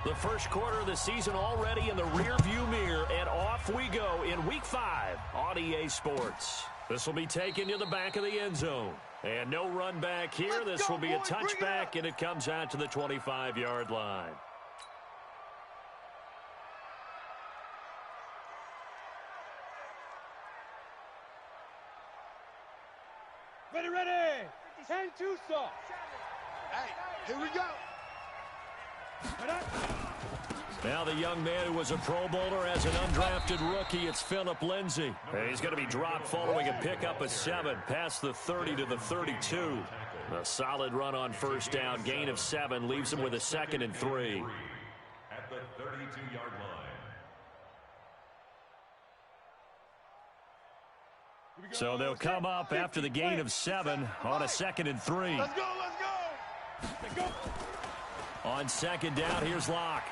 The first quarter of the season already in the rearview mirror, and off we go in Week 5 on EA Sports. This will be taken to the back of the end zone. And no run back here. This will be a touchback, and it comes out to the 25-yard line. Ready. 10-2 saw. Hey, here we go. Now the young man who was a Pro Bowler as an undrafted rookie, it's Phillip Lindsay. And he's going to be dropped following a pickup of 7 past the 30 to the 32. A solid run on first down, gain of 7, leaves him with a 2nd and 3. At the 32-yard line. So they'll come up after the gain of 7 on a 2nd and 3. Let's go. On second down, here's Locke.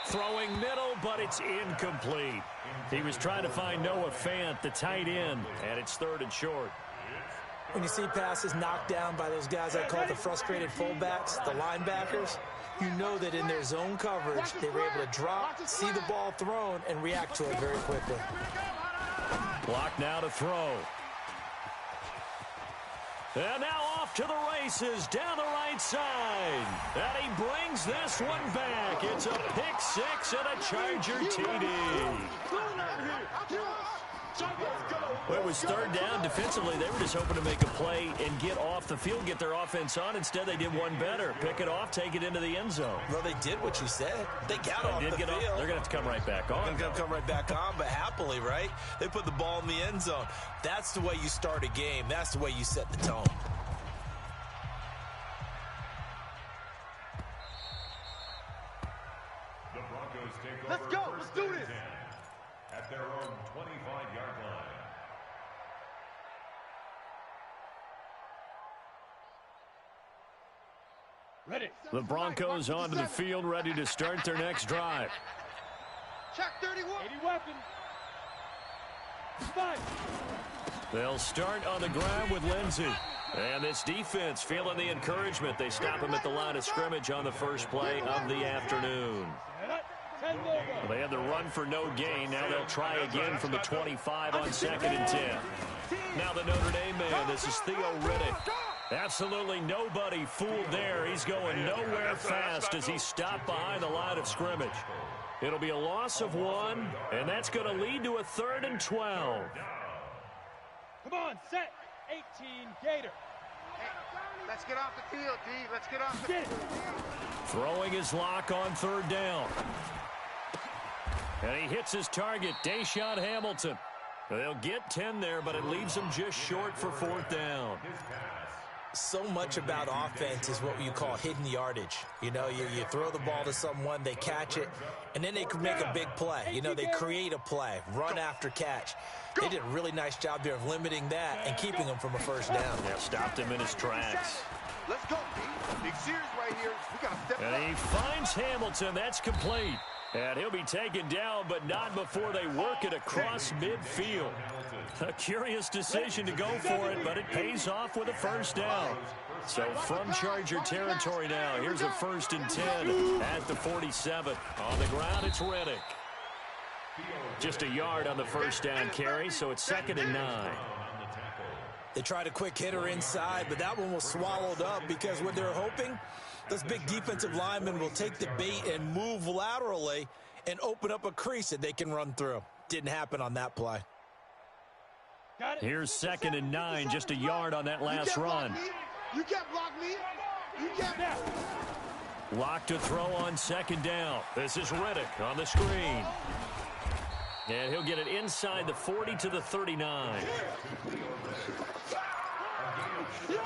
Throwing middle, but it's incomplete. He was trying to find Noah Fant, the tight end, and it's 3rd and short. When you see passes knocked down by those guys I call the frustrated fullbacks, the linebackers, you know that in their zone coverage, they were able to drop, see the ball thrown, and react to it very quickly. Clock now to throw. And now off to the races down the right side. And he brings this one back. It's a pick 6 and a Charger TD. Well, it was 3rd down. Defensively, they were just hoping to make a play and get off the field, get their offense on. Instead, they did one better. Pick it off, take it into the end zone. Well, they did what you said. They got off the field. They're going to have to come right back on. They're going to come right back on, but happily, right? They put the ball in the end zone. That's the way you start a game. That's the way you set the tone. The Broncos take over. Let's go. Let's do this. At their own 25-yard line. Ready. The Broncos onto the field, ready to start their next drive. Check 31. 80 weapon. 5. They'll start on the ground with Lindsay. And this defense feeling the encouragement. They stop him at the line of scrimmage on the first play of the afternoon. Well, they had the run for no gain. Now they'll try again from the 25 on 2nd and 10. Now the Notre Dame man, this is theory7323's. Absolutely nobody fooled there. He's going nowhere fast as he stopped behind the line of scrimmage. It'll be a loss of 1, and that's going to lead to a 3rd and 12. Come on, set. 18, Gator. Hey, let's get off the field, D. Let's get off the field. Throwing his Lock on 3rd down. And he hits his target, Deshaun Hamilton. They'll get 10 there, but it leaves him just short for 4th down. So much about offense is what you call hidden yardage. You know, you throw the ball to someone, they catch it, and then they can make a big play. You know, they create a play, run after catch. They did a really nice job there of limiting that and keeping him from a 1st down. Yeah, stopped him in his tracks. Let's go, D. Big series right here. We got to step up. And he finds Hamilton. That's complete. And he'll be taken down, but not before they work it across midfield. A curious decision to go for it, but it pays off with a 1st down. So from Charger territory now, here's a 1st and 10 at the 47. On the ground, it's Reddick. Just a yard on the 1st down carry, so it's 2nd and 9. They tried a quick hitter inside, but that one was swallowed up because what they're hoping, those big defensive linemen will take the bait and move laterally and open up a crease that they can run through. Didn't happen on that play. Here's 2nd and 9, just a yard on that last run. You can't block me. You can't. Lock to throw on 2nd down. This is Reddick on the screen. And he'll get it inside the 40 to the 39.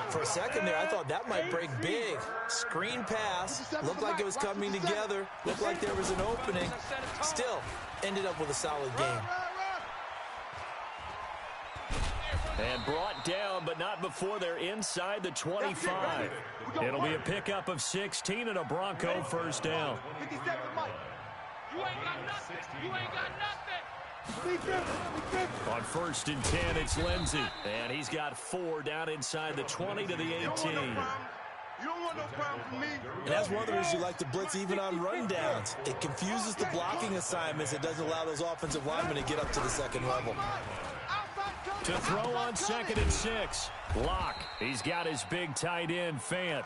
For a second there, I thought that might break big. Screen pass. Looked like it was coming together. Looked like there was an opening. Still, ended up with a solid game. And brought down, but not before they're inside the 25. It'll be a pickup of 16 and a Bronco 1st down. 57, Mike. You ain't got nothing. You ain't got nothing. On 1st and 10, it's Lindsay. And he's got 4 down inside the 20 to the 18. You don't want no problem from me. And that's one of the reasons you like to blitz even on run downs. It confuses the blocking assignments. It doesn't allow those offensive linemen to get up to the second level. To throw on 2nd and 6. Locke. He's got his big tight end, Fant.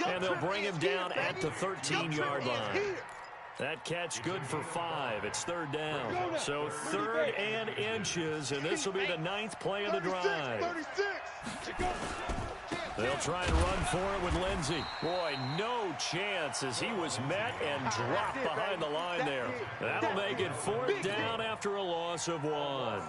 And they'll bring him down at the 13-yard line. That catch good for 5. It's 3rd down. So 3rd and inches, and this will be the 9th play of the drive. They'll try and run for it with Lindsey. Boy, no chance as he was met and dropped behind the line there. That'll make it 4th down after a loss of 1.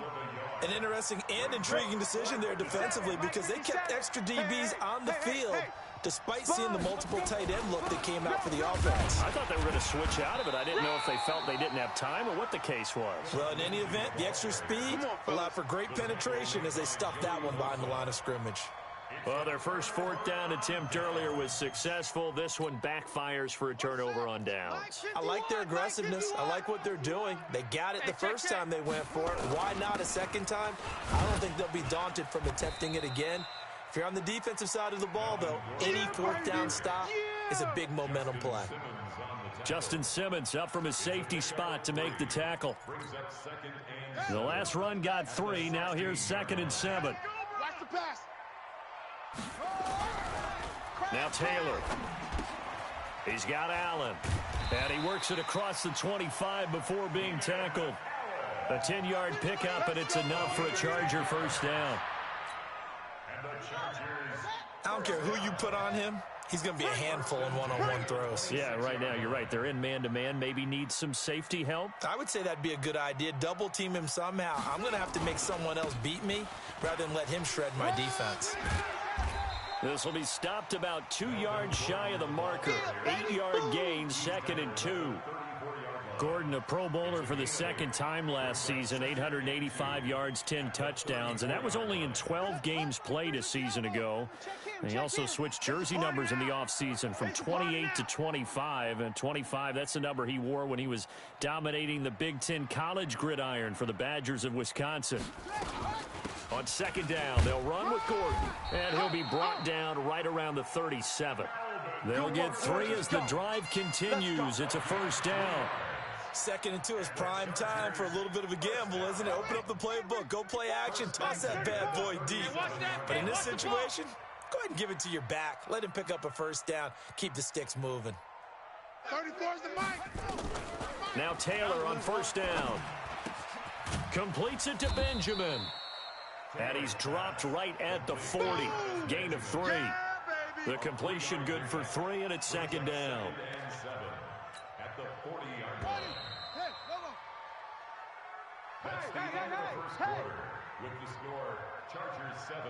An interesting and intriguing decision there defensively because they kept extra DBs on the field despite seeing the multiple tight end look that came out for the offense. I thought they were going to switch out of it. I didn't know if they felt they didn't have time or what the case was. Well, in any event, the extra speed allowed for great penetration as they stuffed that one behind the line of scrimmage. Well, their first 4th down attempt earlier was successful. This one backfires for a turnover on downs. I like their aggressiveness. I like what they're doing. They got it the first time they went for it. Why not a second time? I don't think they'll be daunted from attempting it again. If you're on the defensive side of the ball, though, any 4th down stop is a big momentum play. Justin Simmons up from his safety spot to make the tackle. The last run got 3. Now here's 2nd and 7. Watch the pass. Now Taylor. He's got Allen. And he works it across the 25 before being tackled. A 10-yard pickup, and it's enough for a Charger first down. I don't care who you put on him. He's going to be a handful in one-on-one throws. Yeah, right now, you're right. They're in man-to-man. Maybe needs some safety help. I would say that'd be a good idea. Double team him somehow. I'm going to have to make someone else beat me rather than let him shred my defense. This will be stopped about 2 yards shy of the marker. 8-yard gain, 2nd and 2. Gordon, a Pro Bowler for the 2nd time last season, 885 yards, 10 touchdowns, and that was only in 12 games played a season ago. And he also switched jersey numbers in the offseason from 28 to 25, and 25, that's the number he wore when he was dominating the Big Ten college gridiron for the Badgers of Wisconsin. On 2nd down, they'll run with Gordon, and he'll be brought down right around the 37. They'll get 3 as the drive continues. It's a first down. 2nd and 2 is prime time for a little bit of a gamble, isn't it? Open up the playbook, go play action, toss that bad boy deep. But in this situation, go ahead and give it to your back. Let him pick up a first down. Keep the sticks moving. 34 is the mic. Now Taylor on first down. Completes it to Benjamin. And he's dropped right at the 40. Gain of 3. The completion good for 3, and it's 2nd down. At the 40-yard line. That's the end of the first quarter. With the score, Chargers 7,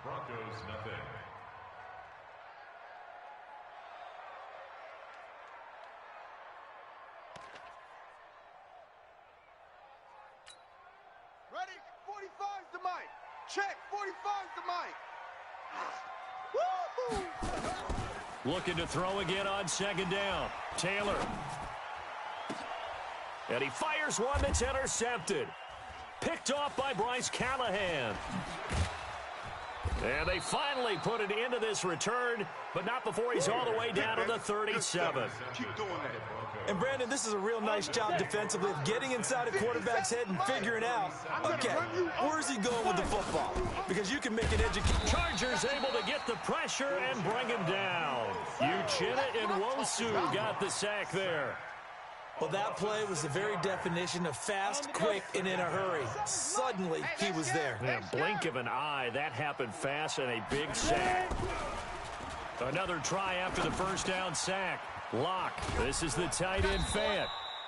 Broncos nothing. Ready? 45's the mic. Check. 45's the mic. Woo! Looking to throw again on 2nd down. Taylor. And he fires one that's intercepted. Picked off by Bryce Callahan. And they finally put an end to this return, but not before he's all the way down to the 37. Keep doing that. And, Brandon, this is a real nice job defensively of getting inside a quarterback's head and figuring out, okay, where's he going with the football? Because you can make an education. Chargers able to get the pressure and bring him down. Uchenna and Nwosu got the sack there. Well, that play was the very definition of fast, quick, and in a hurry. Suddenly, he was there. Yeah, blink of an eye, that happened fast, and a big sack. Another try after the first down sack. Locke, this is the tight end Fant.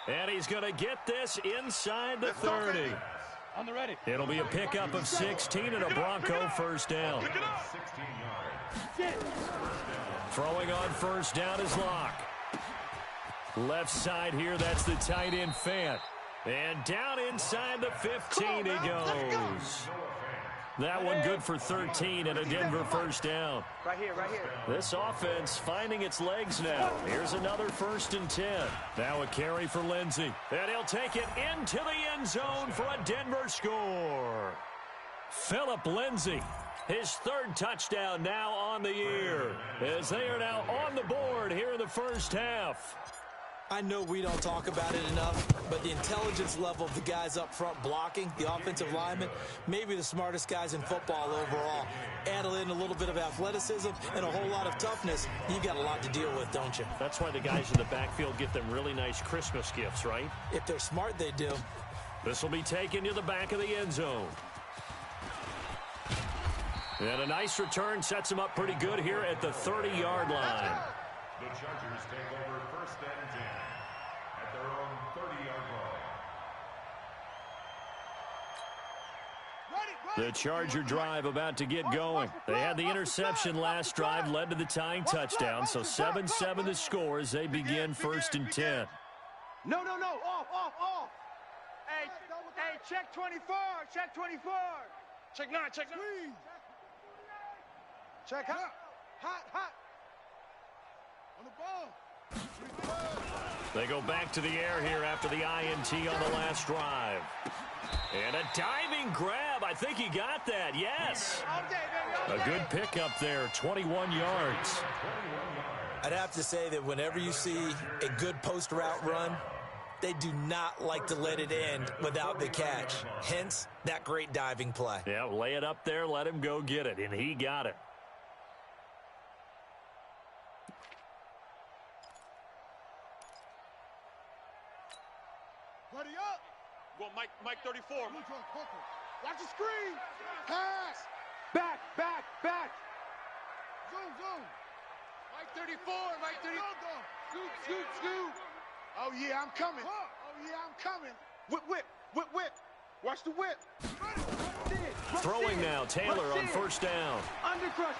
And he's going to get this inside the 30. On the ready. It'll be a pickup of 16 and a Bronco first down. 16 yards. Throwing on first down is Locke. Left side here, that's the tight end Fant. And down inside the 15 he goes. That one good for 13 and a Denver first down. Right here, right here. This offense finding its legs now. Here's another 1st and 10. Now a carry for Lindsey. And he'll take it into the end zone for a Denver score. Philip Lindsay, his third touchdown now on the year, as they are now on the board here in the first half. I know we don't talk about it enough, but the intelligence level of the guys up front blocking, the offensive linemen, maybe the smartest guys in football overall. Add in a little bit of athleticism and a whole lot of toughness, you've got a lot to deal with, don't you? That's why the guys in the backfield get them really nice Christmas gifts, right? If they're smart, they do. This will be taken to the back of the end zone. And a nice return sets them up pretty good here at the 30-yard line. The Chargers take over first and 10 at their own 30-yard line. The Charger drive about to get going. They had the interception last drive, led to the tying touchdown, so 7-7 the score as they begin first and 10. No, off. Hey, check 24, check 24. Check 9. Check hot. On the ball. They go back to the air here after the INT on the last drive. And a diving grab. I think he got that. Yes. A good pickup there, 21 yards. I'd have to say that whenever you see a good post route run, they do not like to let it end without the catch. Hence, that great diving play. Yeah, lay it up there, let him go get it, and he got it. Buddy up. Go Mike 34. Watch the screen. Pass. Back. Zoom. Mike 34. Scoot. Oh, yeah, I'm coming. Whip. Watch the whip. Throwing now, Taylor on first down. Undercrush.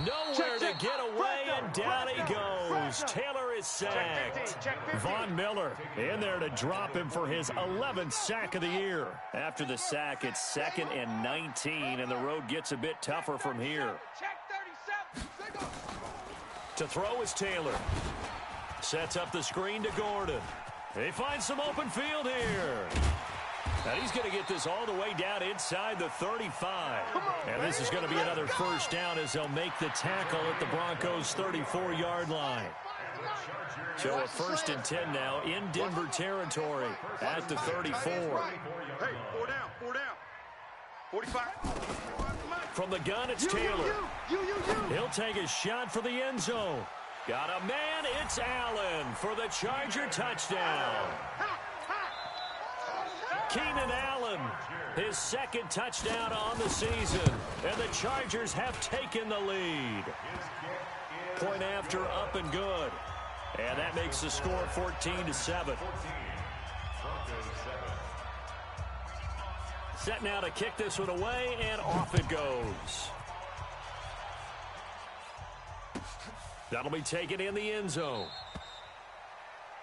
Nowhere to get away, and down he goes. Taylor is sacked. Von Miller in there to drop him for his 11th sack of the year. After the sack, it's 2nd and 19, and the road gets a bit tougher from here. Check 37. To throw is Taylor. Sets up the screen to Gordon. They find some open field here. And he's going to get this all the way down inside the 35. And this is going to be another first down as they'll make the tackle at the Broncos' 34-yard line. So a first and 10 now in Denver territory at the 34. Hey, 4 down. 45. From the gun, it's Taylor. He'll take a shot for the end zone. Got a man, it's Allen for the Charger touchdown. Keenan Allen, his 2nd touchdown on the season, and the Chargers have taken the lead. Point after, up and good. And that makes the score 14-7. Set now to kick this one away, and off it goes. That'll be taken in the end zone.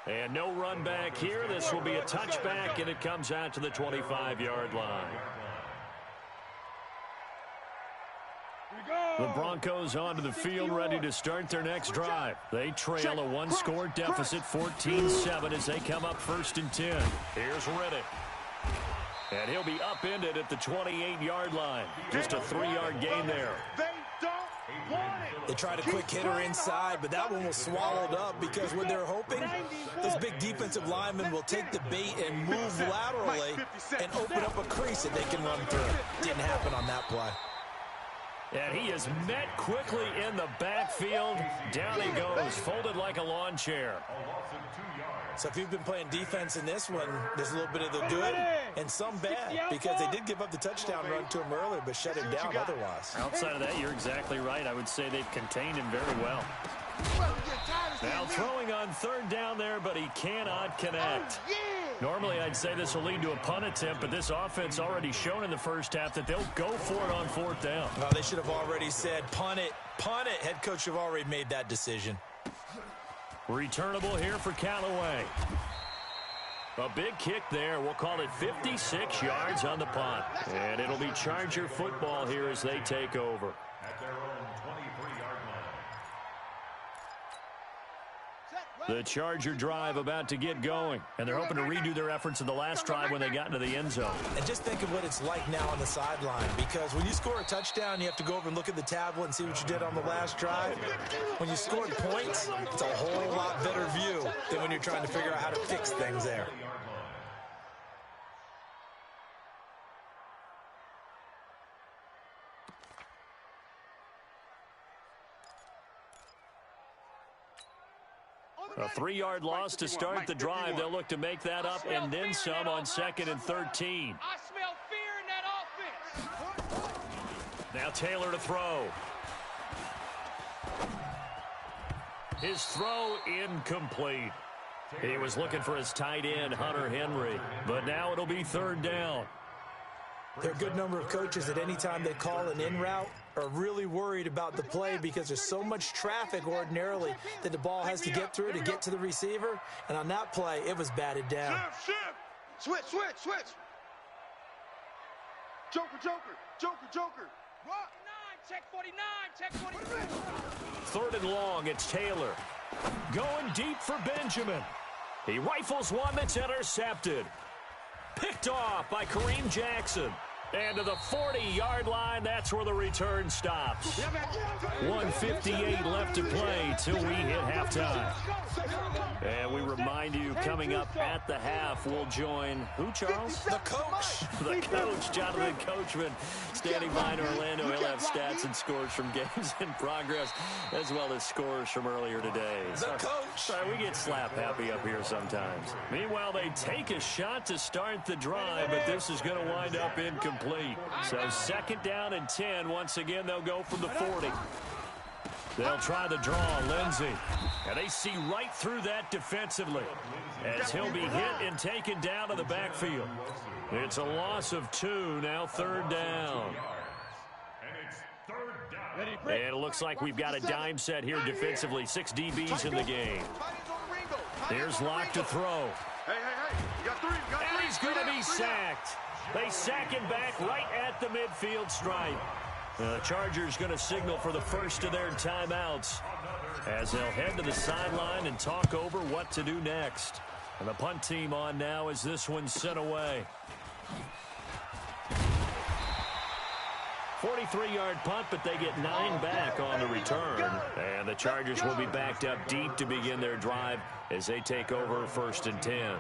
And no run back here. This will be a touchback, and it comes out to the 25-yard line. The Broncos onto the field, ready to start their next drive. They trail a one-score deficit, 14-7, as they come up first and 10. Here's Riddick. And he'll be upended at the 28-yard line. Just a 3-yard gain there. They tried a quick hitter inside, but that one was swallowed up because what they're hoping, this big defensive lineman will take the bait and move laterally and open up a crease that they can run through. Didn't happen on that play. And he is met quickly in the backfield. Down he goes, folded like a lawn chair. So if you've been playing defense in this one, there's a little bit of the good and some bad, because they did give up the touchdown run to him earlier, but shut him down otherwise. Outside of that, you're exactly right. I would say they've contained him very well. Now throwing on 3rd down there, but he cannot connect. Normally, I'd say this will lead to a punt attempt, but this offense already shown in the first half that they'll go for it on 4th down. Well, they should have already said, punt it, punt it. Head coach have already made that decision. Returnable here for Callaway. A big kick there. We'll call it 56 yards on the punt. And it'll be Charger football here as they take over. At their own 23-yard The Charger drive about to get going, and they're hoping to redo their efforts in the last drive when they got into the end zone. And just think of what it's like now on the sideline, because when you score a touchdown, you have to go over and look at the tablet and see what you did on the last drive. When you scored points, it's a whole lot better view than when you're trying to figure out how to fix things there. A 3-yard loss to start the drive. They'll look to make that up and then some on 2nd and 13. I smell fear in that offense. Now Taylor to throw. His throw incomplete. He was looking for his tight end, Hunter Henry, but now it'll be 3rd down. There are a good number of coaches that any time they call an in route are really worried about the play because there's so much traffic ordinarily that the ball has to get through to get to the receiver. And on that play, it was batted down. Switch. Joker. What? 49, check 49, check 49. 3rd and long, it's Taylor. Going deep for Benjamin. He rifles one that's intercepted. Picked off by Kareem Jackson. And to the 40-yard line, that's where the return stops. 1:58 left to play till we hit halftime. And we remind you, coming up at the half, we'll join who, Charles? The coach. The coach, Jonathan Coachman, standing by in Orlando. He'll have stats and scores from games in progress, as well as scores from earlier today. The coach. Sorry, we get slap happy up here sometimes. Meanwhile, they take a shot to start the drive, but this is going to wind up incomplete. So 2nd down and 10. Once again, they'll go from the 40. They'll try the draw, Lindsey. And they see right through that defensively as he'll be hit and taken down to the backfield. It's a loss of 2, now 3rd down. And it looks like we've got a dime set here defensively. 6 DBs in the game. Here's Locke to throw. Hey. You got 3. And he's going to be sacked. They sack him back right at the midfield stripe. The Chargers going to signal for the first of their timeouts as they'll head to the sideline and talk over what to do next. And the punt team on now as this one's sent away. 43-yard punt, but they get 9 back on the return. And the Chargers will be backed up deep to begin their drive as they take over 1st and 10.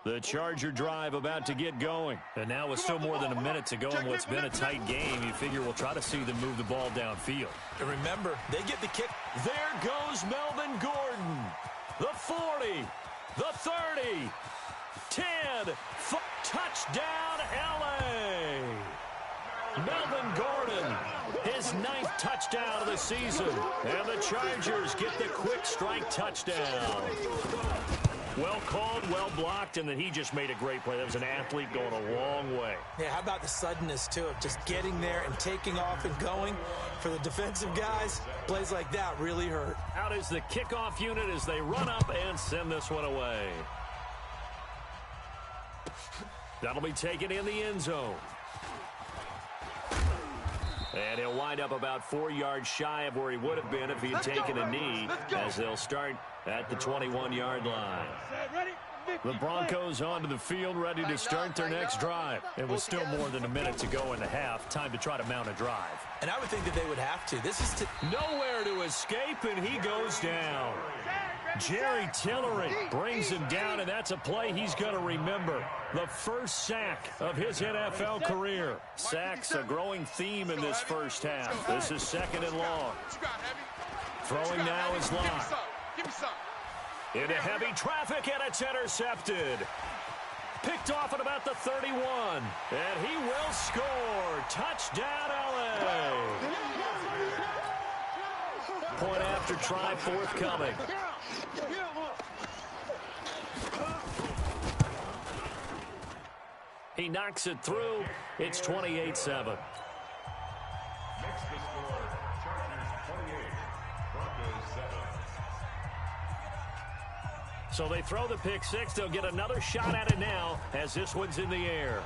The Charger drive about to get going. And now with still more than a minute to go in what's been a tight game, you figure we'll try to see them move the ball downfield. And remember, they get the kick. There goes Melvin Gordon. The 40, the 30, 10, touchdown LA. Melvin Gordon, his 9th touchdown of the season. And the Chargers get the quick strike touchdown. Well called, well blocked, and then he just made a great play. That was an athlete going a long way. Yeah, how about the suddenness, too, of just getting there and taking off and going? For the defensive guys, plays like that really hurt. Out is the kickoff unit as they run up and send this one away. That'll be taken in the end zone. And he'll wind up about 4 yards shy of where he would have been if he had taken a knee, as they'll start at the 21-yard line. The Broncos onto the field, ready to start their next drive. It was still more than a minute to go in the half. Time to try to mount a drive. And I would think that they would have to. This is nowhere to escape, and he goes down. Jerry Tillery brings him down, and that's a play he's going to remember. The first sack of his NFL career. Sacks a growing theme in this first half. This is 2nd and long. Throwing now is Locke. Into heavy traffic, and it's intercepted. Picked off at about the 31. And he will score. Touchdown, LA. Point after try forthcoming. He knocks it through. It's 28-7. Makes the score. Chargers 28, Broncos 7. So they throw the pick six. They'll get another shot at it now as this one's in the air.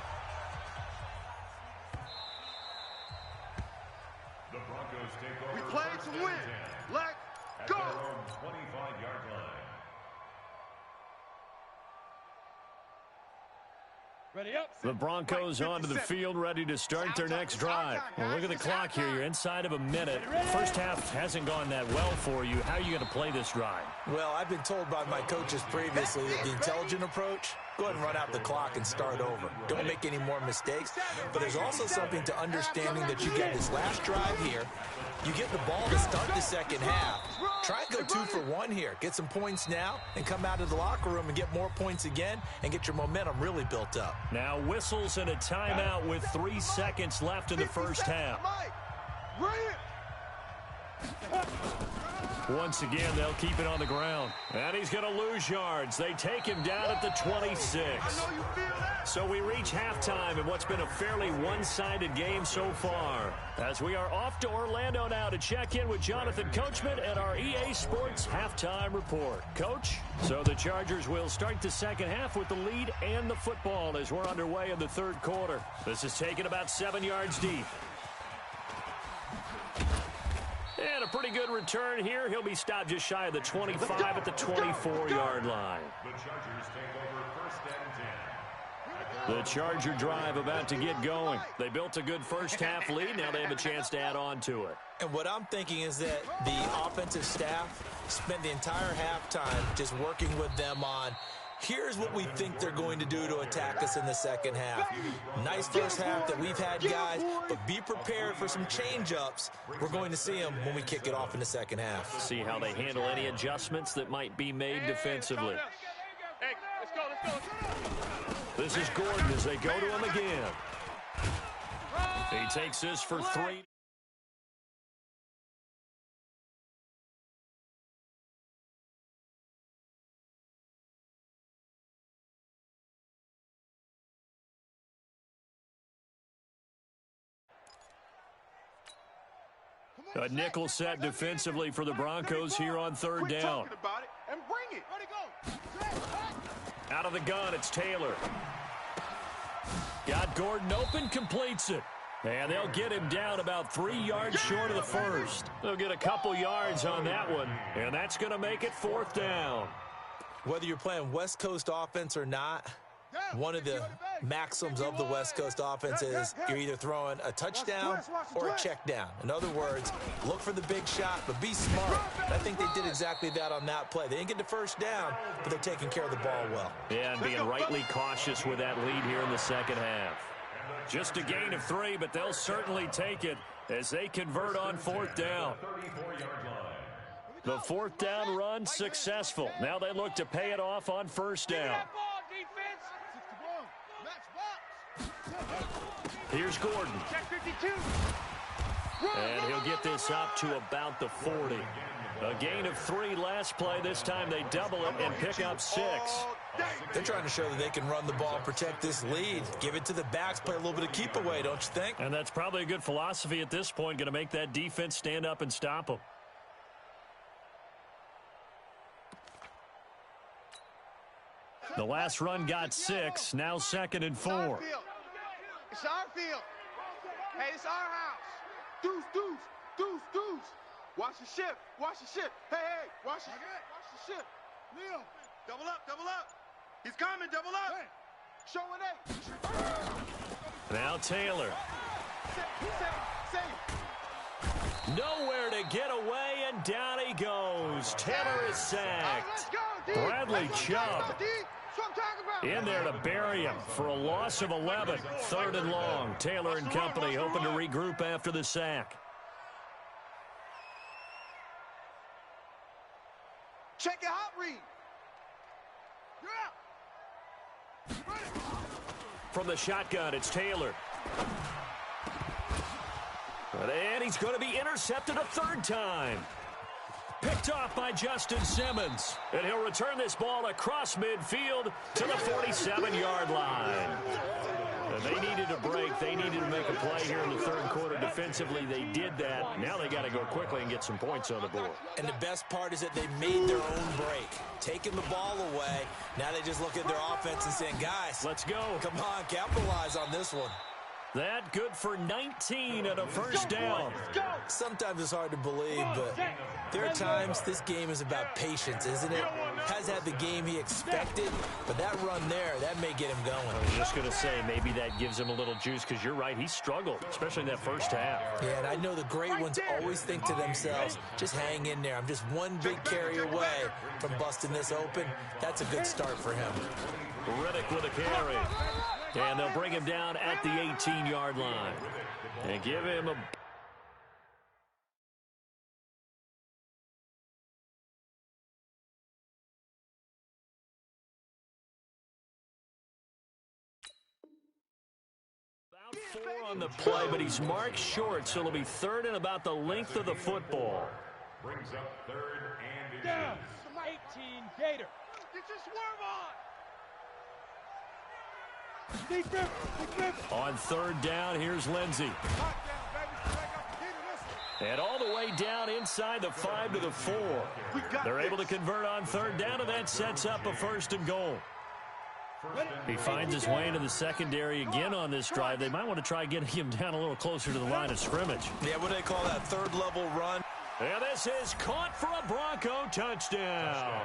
The Broncos take over. We played to win. Let's go. At their own 25-yard line. Ready up. The Broncos onto the field, ready to start their next drive. Well, look at the clock here. You're inside of a minute. First half hasn't gone that well for you. How are you going to play this drive? Well, I've been told by my coaches previously that the intelligent approach, go ahead and run out the clock and start over. Don't make any more mistakes. But there's also something to understanding that you get this last drive here. You get the ball to start the second half. Try and go 2 for 1 here. Get some points now and come out of the locker room and get more points again and get your momentum really built up. Now whistles and a timeout with 3 seconds left in the first half. Once again, they'll keep it on the ground. And he's going to lose yards. They take him down at the 26. So we reach halftime in what's been a fairly one-sided game so far. As we are off to Orlando now to check in with Jonathan Coachman at our EA Sports Halftime Report. Coach, so the Chargers will start the second half with the lead and the football as we're underway in the third quarter. This is taken about 7 yards deep. And a pretty good return here. He'll be stopped just shy of the 25 at the 24-yard line. The Chargers take over first and 10. The Charger drive about to get going. They built a good first half lead. Now they have a chance to add on to it. And what I'm thinking is that the offensive staff spent the entire halftime just working with them on here's what we think they're going to do to attack us in the second half. Nice first half that we've had, guys, but be prepared for some change-ups. We're going to see them when we kick it off in the second half. See how they handle any adjustments that might be made defensively. Hey, let's go. This is Gordon as they go to him again. He takes this for 3. A nickel set defensively for the Broncos here on third down. And bring it. Out of the gun, it's Taylor. Got Gordon open, completes it. And they'll get him down about 3 yards short of the first. They'll get a couple yards on that one, and that's going to make it fourth down. Whether you're playing West Coast offense or not, one of the maxims of the West Coast offense is you're either throwing a touchdown or a check down. In other words, look for the big shot, but be smart. And I think they did exactly that on that play. They didn't get the first down, but they're taking care of the ball well. Yeah, and being rightly cautious with that lead here in the second half. Just a gain of 3, but they'll certainly take it as they convert on fourth down. The fourth down run successful. Now they look to pay it off on first down. Here's Gordon. Check 52. And he'll get this up to about the 40. A gain of 3 last play. This time they double it and pick up 6. They're trying to show that they can run the ball, protect this lead, give it to the backs, play a little bit of keep away, don't you think? And that's probably a good philosophy at this point, going to make that defense stand up and stop them. The last run got 6, now 2nd and 4. It's our field. Hey, it's our house. Deuce, deuce, deuce, deuce. Watch the ship. Watch the ship. Hey, hey, watch the ship. Leo. Double up, double up. He's coming, double up. Hey. Showing it. Now Taylor. Nowhere to get away, and down he goes. Taylor is sacked. Bradley Chubb in there to bury him for a loss of 11. 3rd and long. Taylor and company hoping to regroup after the sack. Check it out, Reed. From the shotgun, it's Taylor. And he's going to be intercepted a 3rd time. Picked off by Justin Simmons. And he'll return this ball across midfield to the 47-yard line. They needed a break. They needed to make a play here in the third quarter. Defensively, they did that. Now they got to go quickly and get some points on the board. And the best part is that they made their own break, taking the ball away. Now they just look at their offense and saying, guys, let's go. Come on, capitalize on this one. That good for 19 and a first down. Sometimes it's hard to believe, but there are times this game is about patience, isn't it? Has had the game he expected, but that run there, that may get him going. I was just going to say, maybe that gives him a little juice, because you're right, he struggled, especially in that first half. Yeah, and I know the great ones always think to themselves, just hang in there. I'm just one big carry away from busting this open. That's a good start for him. Riddick with a carry. And they'll bring him down at the 18-yard line. And give him a... About 4 on the play, but he's marked short, so it'll be third and about the length of the football. Brings up third and Down. inches. 18 Gator. Get your swerve on. Deep grip. On third down, here's Lindsey. And all the way down inside the 5 to the 4. They're able to convert on third down, and that sets up a first and goal. He finds his way into the secondary again on this drive. They might want to try getting him down a little closer to the line of scrimmage. Yeah, what do they call that, third-level run? And this is caught for a Bronco touchdown.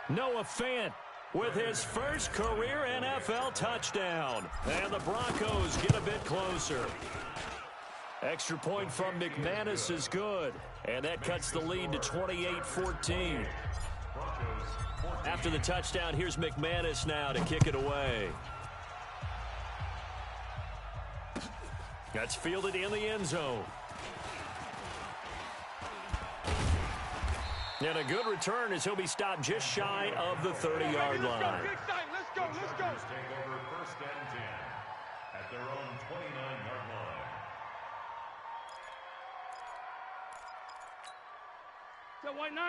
Noah Fant with his first career NFL touchdown. And the Broncos get a bit closer. Extra point from McManus is good. And that cuts the lead to 28-14. After the touchdown, here's McManus now to kick it away. That's fielded in the end zone. And a good return as he'll be stopped just shy of the 30-yard line. Let's go. Take over first and 10 at their own 29-yard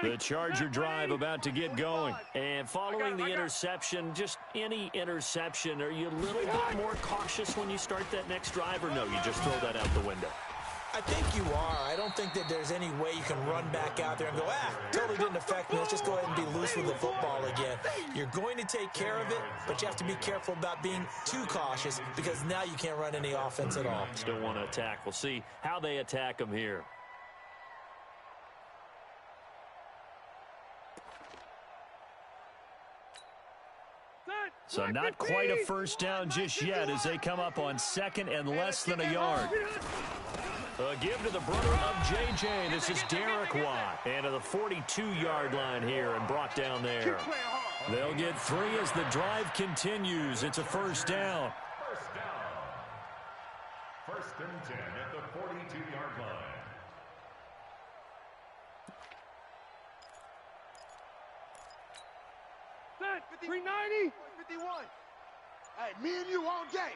line. The Charger drive about to get going. And following the interception, just any interception, are you a little bit more cautious when you start that next drive, or no, you just throw that out the window? I think you are. I don't think that there's any way you can run back out there and go, totally didn't affect me. Let's just go ahead and be loose with the football again. You're going to take care of it, but you have to be careful about being too cautious, because now you can't run any offense at all. Still want to attack. We'll see how they attack him here. So not quite a first down just yet as they come up on second and less than a yard. A give to the brother of J.J. This is Derek Watt. And to the 42-yard line here and brought down there. They'll get 3 as the drive continues. It's a first down. First and 10 at the 42-yard line. Set. 390. 51. Hey, me and you all day.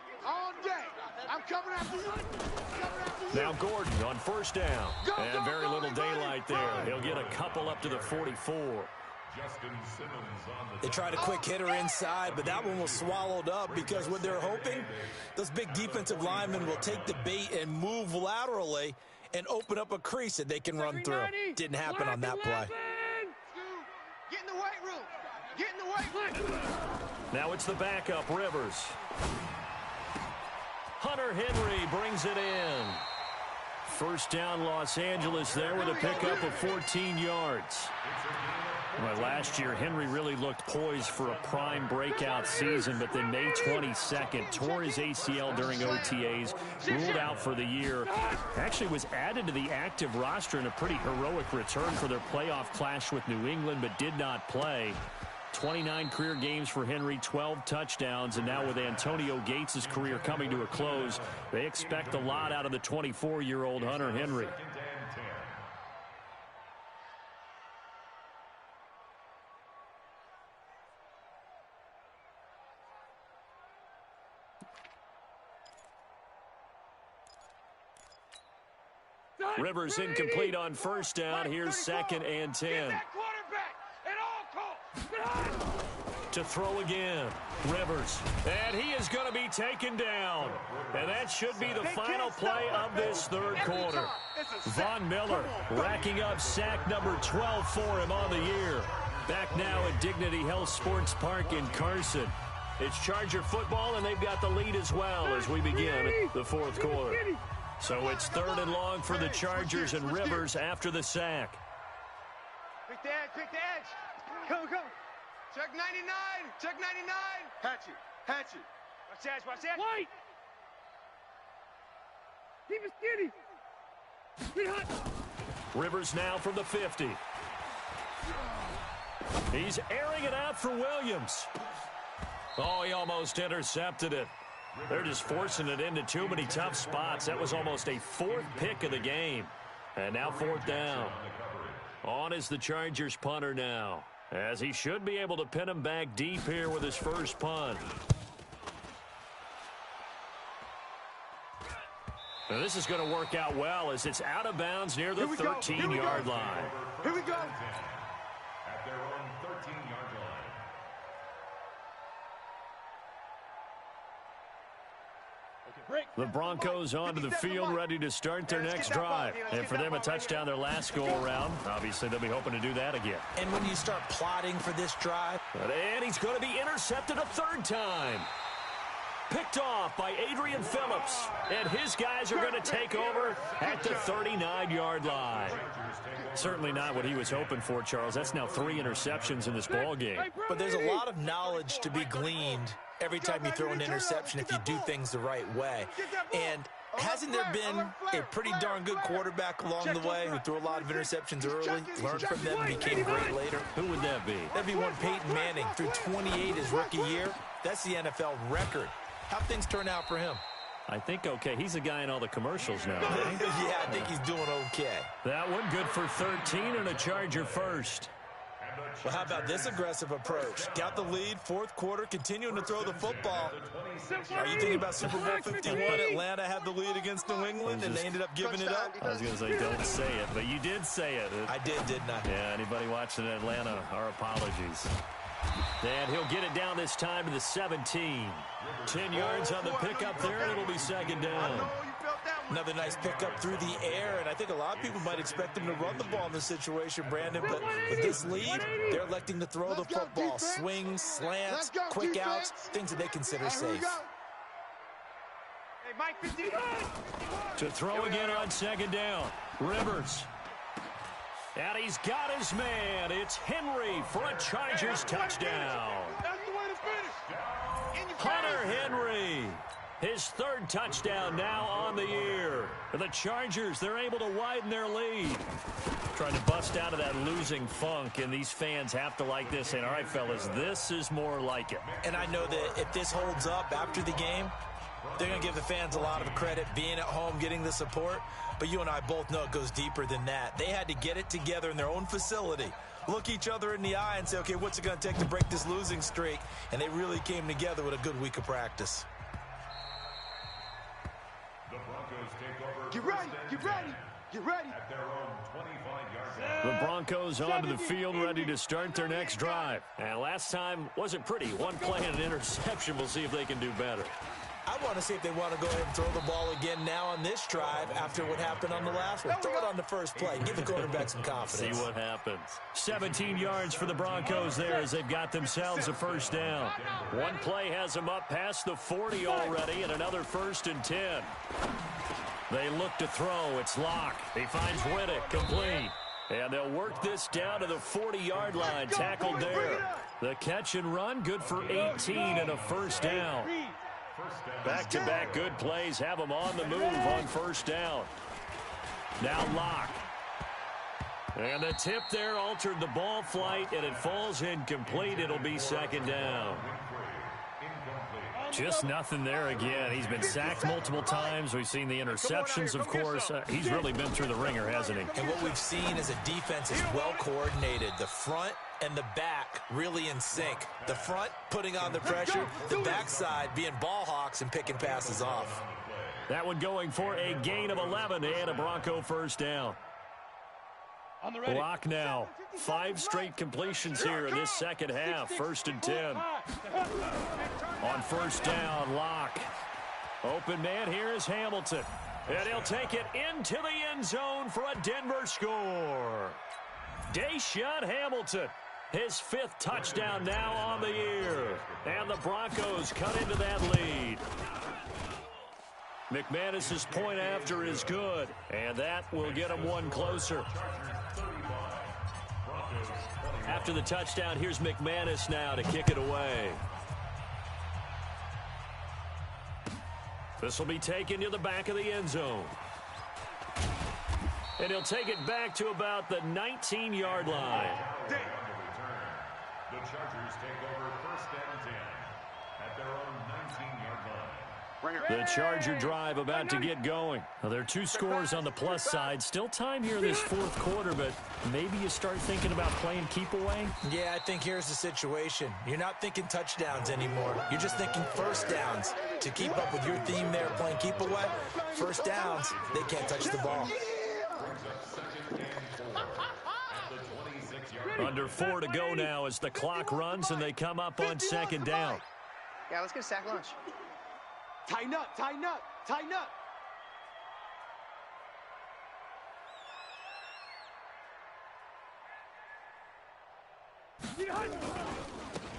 I'm coming after you. Now Gordon on first down. And very little daylight there. He'll get a couple up to the 44. Justin Simmons on the They tried a quick hitter inside, but that one was swallowed up, because what they're hoping, those big defensive linemen will take the bait and move laterally and open up a crease that they can run through. Didn't happen on that play. Get in the weight room. Get in the weight room. Now it's the backup, Rivers. Hunter Henry brings it in. First down, Los Angeles there with a pickup of 14 yards. Well, last year, Henry really looked poised for a prime breakout season, but then May 22nd, tore his ACL during OTAs, ruled out for the year. Actually was added to the active roster in a pretty heroic return for their playoff clash with New England, but did not play. 29 career games for Henry, 12 touchdowns, and now with Antonio Gates' career coming to a close, they expect a lot out of the 24-year-old Hunter Henry. Rivers incomplete on first down. Here's second and 10. to throw again. Rivers. And he is going to be taken down. And that should be the final play of this third quarter. Von Miller racking up sack number 12 for him on the year. Back now at Dignity Health Sports Park in Carson. It's Charger football, and they've got the lead as well as we begin the fourth quarter. So it's 3rd and long for the Chargers, and Rivers after the sack. Pick the edge, pick the edge. Go, go. Check 99, check 99. Hatchet, hatchet. Watch that, watch that. White! Keep it skinny. Be hot. Rivers now from the 50. He's airing it out for Williams. Oh, he almost intercepted it. They're just forcing it into too many tough spots. That was almost a 4th pick of the game. And now 4th down. On is the Chargers punter now, as he should be able to pin him back deep here with his first punt. Now this is going to work out well as it's out of bounds near the 13-yard line. Here we go. At their own 13-yard line. The Broncos onto the field, ready to start their next drive. And for them, a touchdown their last go-around. Obviously, they'll be hoping to do that again. And when you start plotting for this drive. And he's going to be intercepted a 3rd time. Picked off by Adrian Phillips. And his guys are going to take over at the 39-yard line. Certainly not what he was hoping for, Charles. That's now 3 interceptions in this ball game. But there's a lot of knowledge to be gleaned every time you throw an interception if you do things the right way. And hasn't there been a pretty darn good quarterback along the way who threw a lot of interceptions early, learned from them, and became great later? Who would that be? That'd be one Peyton Manning, threw 28 his rookie year. That's the NFL record. How'd things turn out for him? I think okay. He's a guy in all the commercials now. Right? Yeah, I think he's doing okay. That one good for 13 and a Charger first. Well, how about this aggressive approach? Got the lead, 4th quarter, continuing to throw the football. Are you thinking about Super Bowl 51? Atlanta had the lead against New England, and they ended up giving it up? I was going to say, don't say it, but you did say it. I did, didn't I? Yeah, anybody watching Atlanta, our apologies. And he'll get it down this time to the 17. 10 yards on the pickup there, and it'll be 2nd down. Another nice pickup through the air, and I think a lot of people might expect him to run the ball in this situation, Brandon, but with this lead, they're electing to throw the football. Swings, slants, quick outs, things that they consider safe. To throw again on 2nd down, Rivers. And he's got his man. It's Henry for a Chargers touchdown. Hunter Henry. His 3rd touchdown now on the year. For the Chargers, they're able to widen their lead. Trying to bust out of that losing funk, and these fans have to like this. And all right, fellas, this is more like it. And I know that if this holds up after the game, they're going to give the fans a lot of credit, being at home, getting the support. But you and I both know it goes deeper than that. They had to get it together in their own facility, look each other in the eye and say, okay, what's it going to take to break this losing streak? And they really came together with a good week of practice. The Broncos take over. Get ready, get ready, get ready. At their own 25-yard line. The Broncos onto the field, ready to start their next drive. And last time wasn't pretty. One play and an interception. We'll see if they can do better. I want to see if they want to go ahead and throw the ball again now on this drive after what happened on the last one. Throw it on the first play. Give the quarterback some confidence. See what happens. 17 yards for the Broncos there as they've got themselves a 1st down. One play has them up past the 40 already, and another 1st and 10. They look to throw. It's Locke. He finds Riddick complete. And they'll work this down to the 40-yard line. Tackled there. The catch and run, good for 18 and a 1st down. Back-to-back good plays have them on the move on 1st down. Now Locke. And the tip there altered the ball flight, and it falls incomplete. It'll be 2nd down. Just nothing there again. He's been sacked multiple times. We've seen the interceptions, of course. He's really been through the ringer, hasn't he? And what we've seen is a defense is well coordinated. The front and the back really in sync. The front putting on the pressure, the backside being ball hawks and picking passes off. That one going for a gain of 11 and a Bronco 1st down. Lock now. 5 straight completions here in this second half. 1st and 10. On 1st down, Lock. Open man here is Hamilton. And he'll take it into the end zone for a Denver score. Deshaun Hamilton, his 5th touchdown now on the year. And the Broncos cut into that lead. McManus's point after is good, and that will get him one closer. After the touchdown, here's McManus now to kick it away. This will be taken to the back of the end zone. And he'll take it back to about the 19-yard line. The Chargers take over 1st and 10 at their own 19-yard line. The Charger drive about to get going. Well, there are 2 scores on the plus side. Still time here in this 4th quarter, but maybe you start thinking about playing keep away? Yeah, I think here's the situation. You're not thinking touchdowns anymore. You're just thinking 1st downs. To keep up with your theme there, playing keep away, 1st downs, they can't touch the ball. Under 4 to go now as the clock runs and they come up on 2nd down. Yeah, let's get a sack lunch. Tighten up, tighten up, tighten up.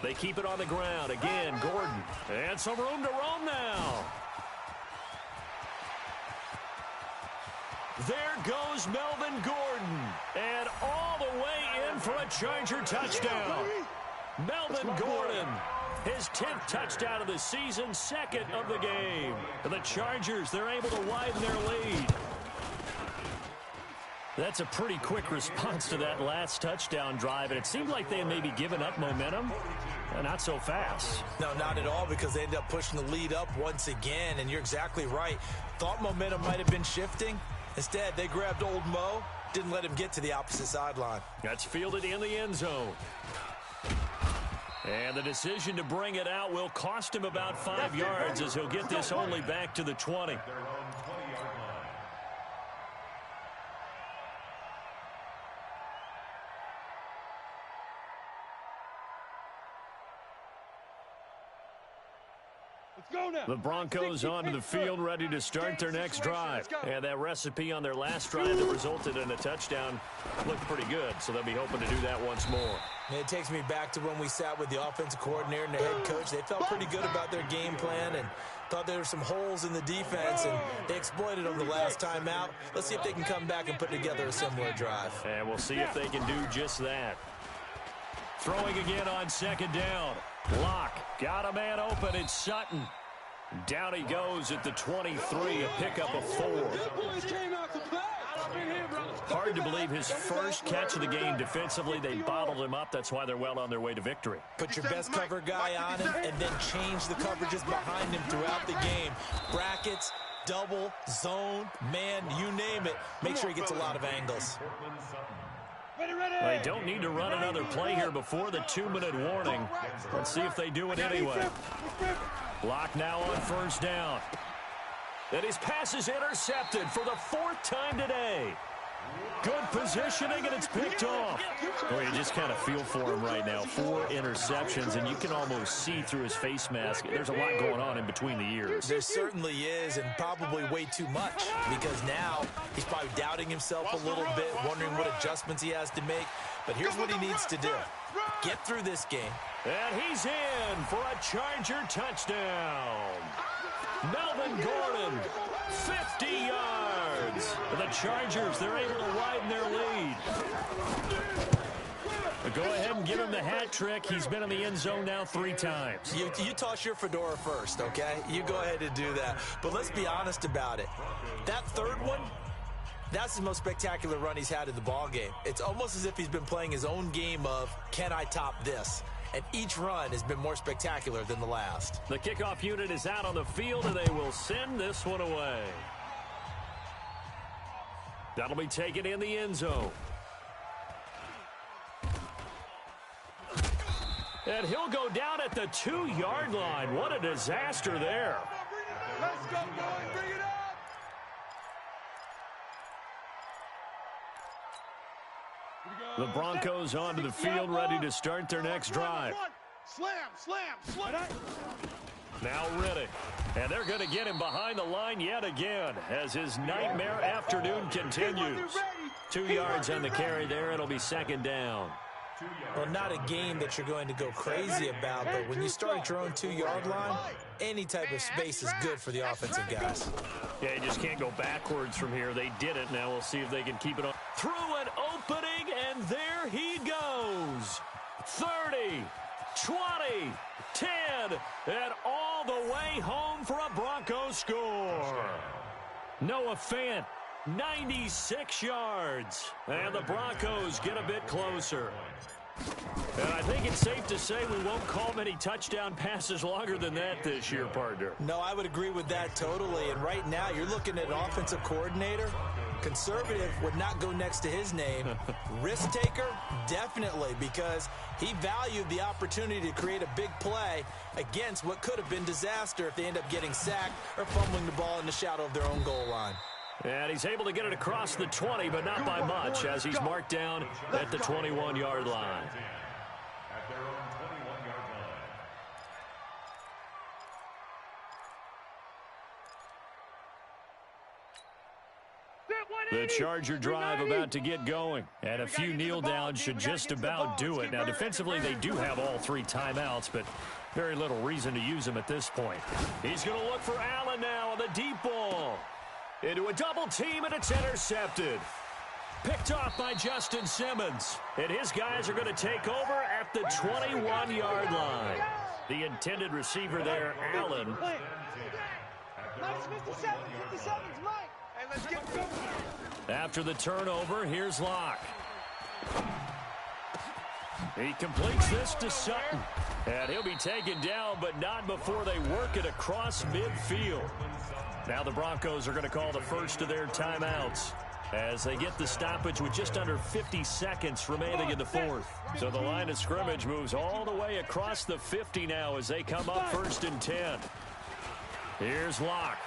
They keep it on the ground. Again, Gordon. And some room to roam now. There goes Melvin Gordon. And all the way in for a Charger touchdown. Melvin Gordon, his 10th touchdown of the season, 2nd of the game. And the Chargers, they're able to widen their lead. That's a pretty quick response to that last touchdown drive, and it seemed like they had maybe given up momentum. Not so fast. No, not at all, because they ended up pushing the lead up once again, and you're exactly right. Thought momentum might have been shifting. Instead, they grabbed old Mo, didn't let him get to the opposite sideline. That's fielded in the end zone. And the decision to bring it out will cost him about 5 yards as he'll get this only back to the 20. The Broncos onto the field, ready to start their next drive. And that recipe on their last drive that resulted in a touchdown looked pretty good, so they'll be hoping to do that once more. And it takes me back to when we sat with the offensive coordinator and the head coach. They felt pretty good about their game plan and thought there were some holes in the defense, and they exploited them the last time out. Let's see if they can come back and put together a similar drive. And we'll see if they can do just that. Throwing again on 2nd down. Lock. Got a man open. It's Sutton. Down he goes at the 23, a pickup of 4. Hard to believe his first catch of the game defensively. They bottled him up. That's why they're well on their way to victory. Put your best cover guy on him and then change the coverages behind him throughout the game. Brackets, double, zone, man, you name it. Make sure he gets a lot of angles. They don't need to run another play here before the 2-minute warning. Let's see if they do it anyway. Lock now on 1st down. And his pass is intercepted for the 4th time today. Good positioning, and it's picked off. Oh, you just kind of feel for him right now. 4 interceptions, and you can almost see through his face mask. There's a lot going on in between the ears. There certainly is, and probably way too much, because now he's probably doubting himself a little bit, wondering what adjustments he has to make. But here's what he needs to do. Get through this game. And he's in for a Charger touchdown. Melvin Gordon, 50 yards. The Chargers, they're able to widen their lead. But go ahead and give him the hat trick. He's been in the end zone now 3 times. You toss your fedora first, okay? You go ahead and do that. But let's be honest about it. That 3rd one, that's the most spectacular run he's had in the ballgame. It's almost as if he's been playing his own game of, can I top this? And each run has been more spectacular than the last. The kickoff unit is out on the field, and they will send this one away. That'll be taken in the end zone. And he'll go down at the 2-yard line. What a disaster there. Let's go, boys. Bring it up. The Broncos onto the field, ready to start their next drive. Slam, slam, slam. Now Riddick. And they're going to get him behind the line yet again as his nightmare afternoon continues. 2 yards on the carry there. It'll be second down. Well, not a game that you're going to go crazy about, but when you start at your own 2-yard line, any type of space is good for the offensive guys. Yeah, you just can't go backwards from here. They did it. Now we'll see if they can keep it on. Through an opening, and there he goes. 30, 20, 10, and all the way home for a Broncos score. Noah Fant, 96 yards. And the Broncos get a bit closer. And I think it's safe to say we won't call many touchdown passes longer than that this year, partner. No, I would agree with that totally. And right now, you're looking at an offensive coordinator. Conservative would not go next to his name. Risk taker, definitely, because he valued the opportunity to create a big play against what could have been disaster if they end up getting sacked or fumbling the ball in the shadow of their own goal line. And he's able to get it across the 20, but not by much, as he's marked down at the 21-yard line. At their own 21-yard line. The Charger drive about to get going, and a few kneel downs should just about do it. Now, defensively, they do have all 3 timeouts, but very little reason to use them at this point. He's going to look for Allen now on the deep ball. Into a double team, and it's intercepted. Picked off by Justin Simmons. And his guys are going to take over at the 21-yard line. The intended receiver there, Allen. After the turnover, here's Locke. He completes this to Sutton. And he'll be taken down, but not before they work it across midfield. Now the Broncos are going to call the first of their timeouts as they get the stoppage with just under 50 seconds remaining in the fourth. So the line of scrimmage moves all the way across the 50 now as they come up 1st and 10. Here's Locke.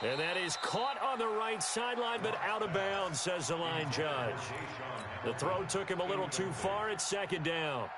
And that is caught on the right sideline, but out of bounds, says the line judge. The throw took him a little too far. It's 2nd down.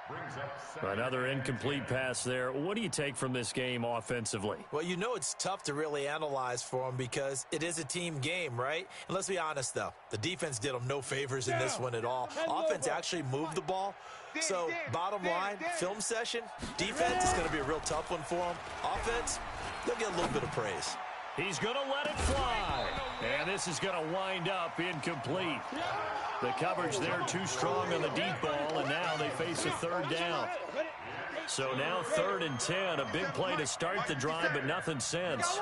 Another incomplete pass there. What do you take from this game offensively? Well, you know it's tough to really analyze for them because it is a team game, right? And let's be honest, though. The defense did them no favors in this one at all. Offense actually moved the ball. So, bottom line, film session, defense is going to be a real tough one for them. Offense, they'll get a little bit of praise. He's going to let it fly. And this is going to wind up incomplete. The coverage there too strong on the deep ball, and now they face a 3rd down. So now 3rd and 10, a big play to start the drive, but nothing since.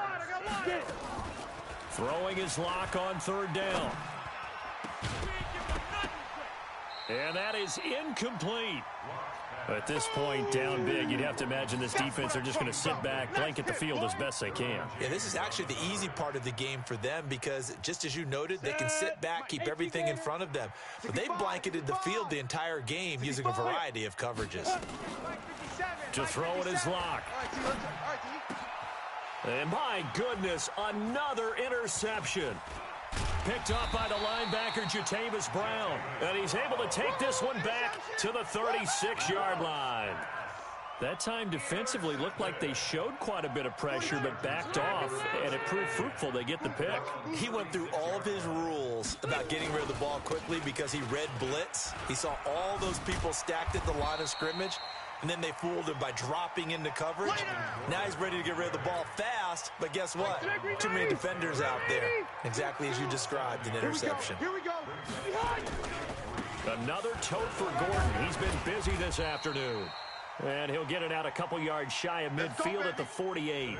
Throwing his Lock on 3rd down. And that is incomplete. At this point, down big, you'd have to imagine this defense are just going to sit back, blanket the field as best they can. Yeah, this is actually the easy part of the game for them because, just as you noted, they can sit back, keep everything in front of them. But they blanketed the field the entire game using a variety of coverages. To throw it is Locke. And my goodness, another interception. Picked up by the linebacker, Jatavis Brown. And he's able to take this one back to the 36-yard line. That time defensively looked like they showed quite a bit of pressure but backed off, and it proved fruitful. They get the pick. He went through all of his rules about getting rid of the ball quickly because he read blitz. He saw all those people stacked at the line of scrimmage, and then they fooled him by dropping into coverage. Now he's ready to get rid of the ball fast, but guess what? Too many defenders out there. Exactly as you described, an interception. Here we go. Another tote for Gordon. He's been busy this afternoon. And he'll get it out a couple yards shy of midfield at the 48.